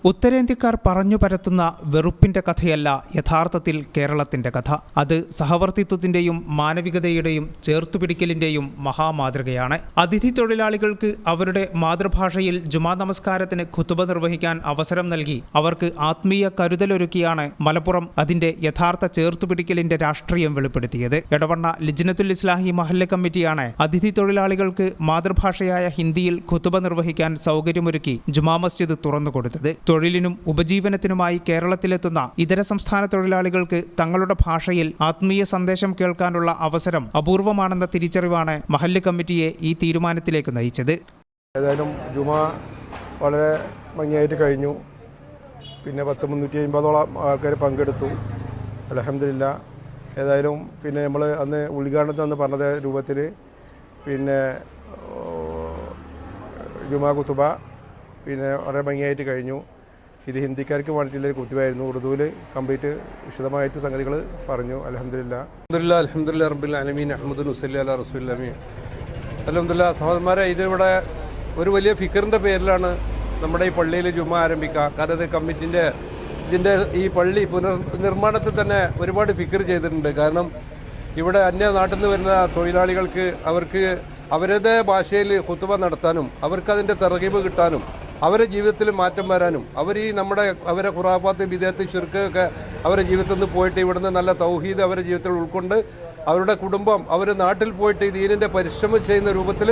ഉത്തരേന്ത്യക്കാർ പറഞ്ഞു പരത്തുന്ന വെറുപ്പിന്റെ കഥയല്ല യഥാർത്ഥത്തിൽ കേരളത്തിന്റെ കഥ. അത് സഹവർത്തിത്വത്തിന്റെയും മാനവികതയുടെയും ചേർത്തുപിടിക്കലിന്റെയും മഹാമാതൃകയാണ്. അതിഥി തൊഴിലാളികൾക്ക് അവരുടെ മാതൃഭാഷയിൽ ജുമാ നമസ്കാരത്തിന് ഖുതുബ നിർവഹിക്കാൻ അവസരം നൽകി അവർക്ക് ആത്മീയ കരുതലൊരുക്കിയാണ് മലപ്പുറം അതിന്റെ യഥാർത്ഥ ചേർത്തുപിടിക്കലിന്റെ രാഷ്ട്രീയം വെളിപ്പെടുത്തിയത്. എടവണ്ണ ലിജ്നത്തുൽ ഇസ്ലാഹി മഹല്ല് കമ്മിറ്റിയാണ് അതിഥി തൊഴിലാളികൾക്ക് മാതൃഭാഷയായ ഹിന്ദിയിൽ ഖുതുബ നിർവഹിക്കാൻ സൗകര്യമൊരുക്കി ജുമാ മസ്ജിദ് തുറന്നുകൊടുത്തത്. തൊഴിലിനും ഉപജീവനത്തിനുമായി കേരളത്തിലെത്തുന്ന ഇതര സംസ്ഥാന തൊഴിലാളികൾക്ക് തങ്ങളുടെ ഭാഷയിൽ ആത്മീയ സന്ദേശം കേൾക്കാനുള്ള അവസരം അപൂർവമാണെന്ന തിരിച്ചറിവാണ് മഹല്ല് കമ്മിറ്റിയെ ഈ തീരുമാനത്തിലേക്ക് നയിച്ചത്. ഏതായാലും ജുമാ വളരെ ഭംഗിയായിട്ട് കഴിഞ്ഞു. പിന്നെ 350ഓളം ആൾക്കാർ പങ്കെടുത്തു. അൽഹംദുലില്ലാ. ഏതായാലും പിന്നെ നമ്മൾ അന്ന് ഉദ്ഘാടനത്തിൽ അന്ന് പറഞ്ഞ രൂപത്തിൽ പിന്നെ ജുമാ ഖുതുബ പിന്നെ വളരെ ഭംഗിയായിട്ട് കഴിഞ്ഞു. ഇത് ഹിന്ദിക്കാർക്ക് വേണ്ടിയിട്ടുള്ള കുത്തുവായിരുന്നു. ഉറുദുവിൽ കംപ്ലീറ്റ് വിശദമായിട്ട് സംഗതികൾ പറഞ്ഞു. അൽഹംദുലില്ലാ. അൽഹംദുലില്ലാ റബ്ബിൽ ആലമീൻ അഹ്മദുൻ വസല്ലി അലാ റസൂലിൽ അമീൻ. അൽഹംദുലില്ലാ. സഹോദരന്മാരെ, ഇതിവിടെ ഒരു വലിയ ഫിക്കറിൻ്റെ പേരിലാണ് നമ്മുടെ ഈ പള്ളിയിൽ ജുമ ആരംഭിക്കുക. കാരണം ഇത് കമ്മിറ്റിൻ്റെ ഇതിൻ്റെ ഈ പള്ളി പുനർനിർമ്മാണത്തിൽ തന്നെ ഒരുപാട് ഫിക്കർ ചെയ്തിട്ടുണ്ട്. കാരണം ഇവിടെ അന്യ നാട്ടിൽ നിന്ന് വരുന്ന തൊഴിലാളികൾക്ക് അവർക്ക് അവരുടെ ഭാഷയിൽ ഖുതുബ നടത്താനും അവർക്കതിൻ്റെ തർഗീബ് കിട്ടാനും അവരുടെ ജീവിതത്തിൽ മാറ്റം വരാനും അവരെ ഖുറാഫാത്ത് ബിദഅത്ത് ശിർക്ക് ഒക്കെ അവരുടെ ജീവിതത്തിൽ നിന്ന് പോയിട്ട് ഇവിടുന്ന് നല്ല തൗഹീദ് അവരുടെ ജീവിതത്തിൽ ഉൾക്കൊണ്ട് അവരുടെ കുടുംബം അവർ നാട്ടിൽ പോയിട്ട് ദീനിൻ്റെ പരിശ്രമം ചെയ്യുന്ന രൂപത്തിൽ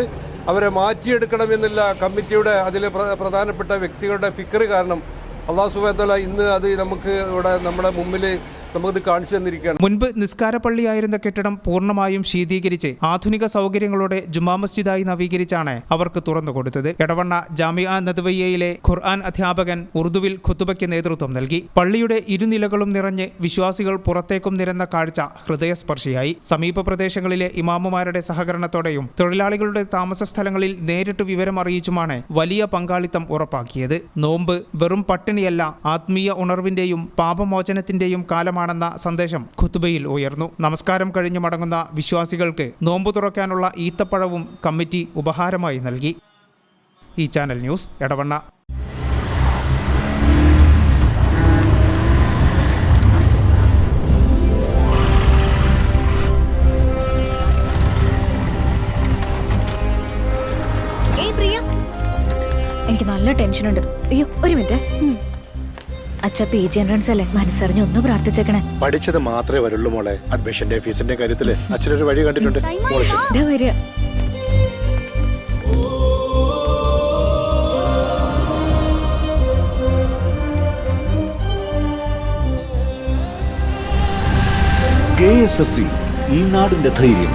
അവരെ മാറ്റിയെടുക്കണമെന്നില്ല കമ്മിറ്റിയുടെ അതിലെ പ്രധാനപ്പെട്ട വ്യക്തികളുടെ ഫിക്കർ കാരണം അല്ലാഹു സുബ്ഹാനഹു വ തആല ഇന്ന് അത് നമുക്ക് ഇവിടെ നമ്മുടെ മുമ്പിൽ നമുക്കത് കാണിച്ചു തന്നിരിക്കുകയാണ്. മുൻപ് നിസ്കാരപ്പള്ളിയായിരുന്ന കെട്ടിടം പൂർണ്ണമായും ശീതീകരിച്ച് ആധുനിക സൗകര്യങ്ങളോടെ ജുമാ മസ്ജിദായി നവീകരിച്ചാണ് അവർക്ക് തുറന്നുകൊടുത്തത്. എടവണ്ണ ജാമിഅ നദവിയ്യയിലെ ഖുർആൻ അധ്യാപകൻ ഉറുദുവിൽ ഖുതുബയ്ക്ക് നേതൃത്വം നൽകി. പള്ളിയുടെ ഇരുനിലകളും നിറഞ്ഞ് വിശ്വാസികൾ പുറത്തേക്കും നിരന്ന കാഴ്ച ഹൃദയസ്പർശിയായി. സമീപ പ്രദേശങ്ങളിലെ ഇമാമുമാരുടെ സഹകരണത്തോടെയും തൊഴിലാളികളുടെ താമസ സ്ഥലങ്ങളിൽ നേരിട്ട് വിവരം അറിയിച്ചുമാണ് വലിയ പങ്കാളിത്തം ഉറപ്പാക്കിയത്. നോമ്പ് വെറും പട്ടിണിയല്ല, ആത്മീയ ഉണർവിന്റെയും പാപമോചനത്തിന്റെയും കാലം ണെന്ന സന്ദേശം ഖുതുബയിൽ ഉയർന്നു. നമസ്കാരം കഴിഞ്ഞു മടങ്ങുന്ന വിശ്വാസികൾക്ക് നോമ്പ് തുറക്കാനുള്ള ഈത്തപ്പഴവും കമ്മിറ്റി ഉപഹാരമായി നൽകി. ഈ ചാനൽ ന്യൂസ് എടവണ്ണ. എനിക്ക് നല്ല ടെൻഷനുണ്ട്. അയ്യോ ഒരു മിനിറ്റ്. അച്ഛ PG എൻട്രൻസ് അല്ലേ, മനസ്സറിഞ്ഞ് ഒന്ന് പ്രാർത്ഥിച്ചേക്കണേ. പഠിച്ചത് മാത്രമേ വരുള്ളൂ മോളെ. അഡ്മിഷന്റെ ഫീസിന്റെ കാര്യത്തില് അച്ഛനൊരു വഴി കണ്ടിട്ടുണ്ട്. വരിക. KSFE, ഈ നാടിന്റെ ധൈര്യം.